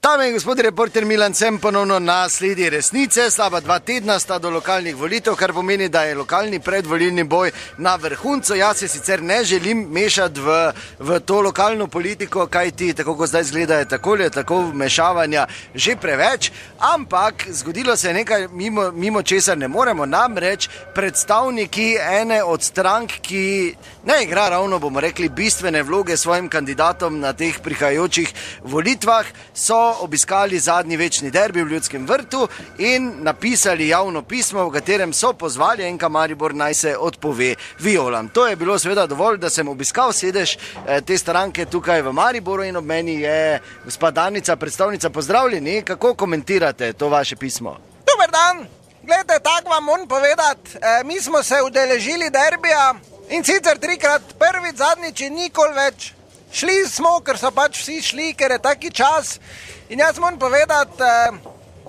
Dame in gospodi, reporter Milan Sem ponovno na sledi resnice. Slaba 2 tedna sta do lokalnih volitev, kar pomeni, da je lokalni predvolilni boj na vrhuncu. Jaz se sicer ne želim mešati v to lokalno politiko, kaj ti, tako kot zdaj izgleda, je tako vmešavanja že preveč, ampak zgodilo se je nekaj, mimo česar ne moremo, namreč predstavniki ene od strank, ki ne igra ravno, bomo rekli, bistvene vloge svojim kandidatom na teh prihajajočih volitvah, so obiskali zadnji večni derbi v Ljudskem vrtu in napisali javno pismo, v katerem so pozvali NK Maribor naj se odpove Violam. To je bilo seveda dovolj, da sem obiskal sedež te stranke tukaj v Mariboru in ob meni je gospa Danica, predstavnica. Pozdravljeni, kako komentirate to vaše pismo? Dober dan, gledajte, tako vam moram povedati, mi smo se udeležili derbija in sicer 3-krat, prvič, zadnjič in nikoli več. Šli smo, ker so pač vsi šli, ker je taki čas. In jaz moram povedati,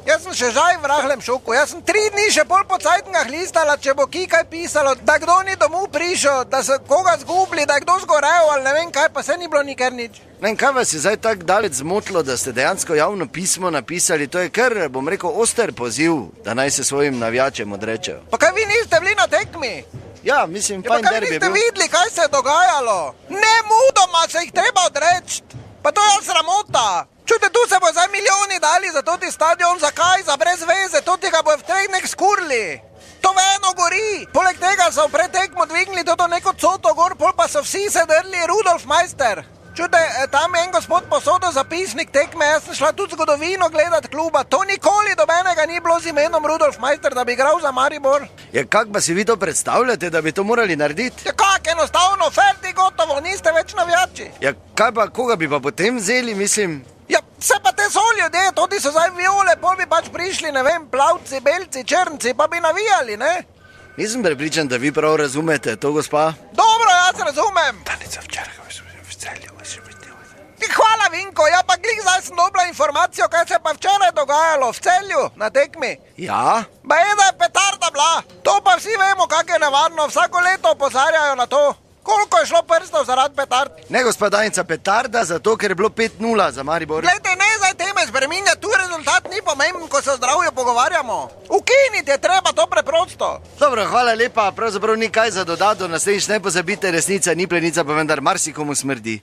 jaz sem še žaj v rahlem šoku. Jaz sem 3 dni še pol po cajtngah listala, če bo kaj pisalo, da kdo ni domov prišel, da so koga zgubili, da je kdo zgorel ali ne vem kaj, pa se ni bilo nikar nič. Ne, kaj vas je zdaj tako daleč zmotilo, da ste dejansko javno pismo napisali? To je kar, bom rekel, oster poziv, da naj se svojim navijačem odrečejo. Pa kaj vi niste bili na tekmi? Ja, mislim, fajn derbi je bil. Pa kaj niste videli, kaj se je dogajalo? Nemudoma se jih treba odreči. Pa to je sramota. Čujte, tu se bo zdaj milijoni dali za toti stadion, zakaj? Za brez veze, toti ga bo v trednek skurli. To veno gori. Poleg tega so pred tekmo dvignili toto neko coto gor, pol pa so vsi se drli Rudolf Meister. Čujte, tam je en gospod posodil zapisnik tekme, jaz sem šla tudi zgodovino gledat kluba. To nikoli dobenega ni bilo z imenom Rudolf Meister, da bi igral za Maribor. Ja, kak pa si vi to predstavljate, da bi to morali narediti? Ja, kak enostavno, ferti, gotovo, niste več navijači. Ja, kaj pa, koga bi pa potem vzeli, mislim? Ja, se pa te so ljudje, tudi so zdaj Viole, pol bi pač prišli, ne vem, plavci, belci, črnci, pa bi navijali, ne? Nisem prepričan, da vi prav razumete to, gospa. Dobro, jaz razumem. Danica, včeraj v Celju. Hvala, Vinko, ja pa glih zdaj sem dobila informacijo, kaj se pa včeraj dogajalo v Celju na tekmi. Ja? Ba je, da je petarda bila. To pa vsi vemo, kak je nevarno, vsako leto opozarjajo na to. Koliko je šlo prstov zaradi petard? Ne, gospa Danica, petarda zato, ker je bilo 5-0 za Maribor. Glejte, ne zdaj teme spreminjati, tu rezultat ni pomemben, ko se o zdravju pogovarjamo. Ukiniti je treba to preprosto. Dobro, hvala lepa, pravzaprav ni kaj za dodati, do naslednjič ne pozabite, resnica ni plenica, pa vendar marsikomu smrdi.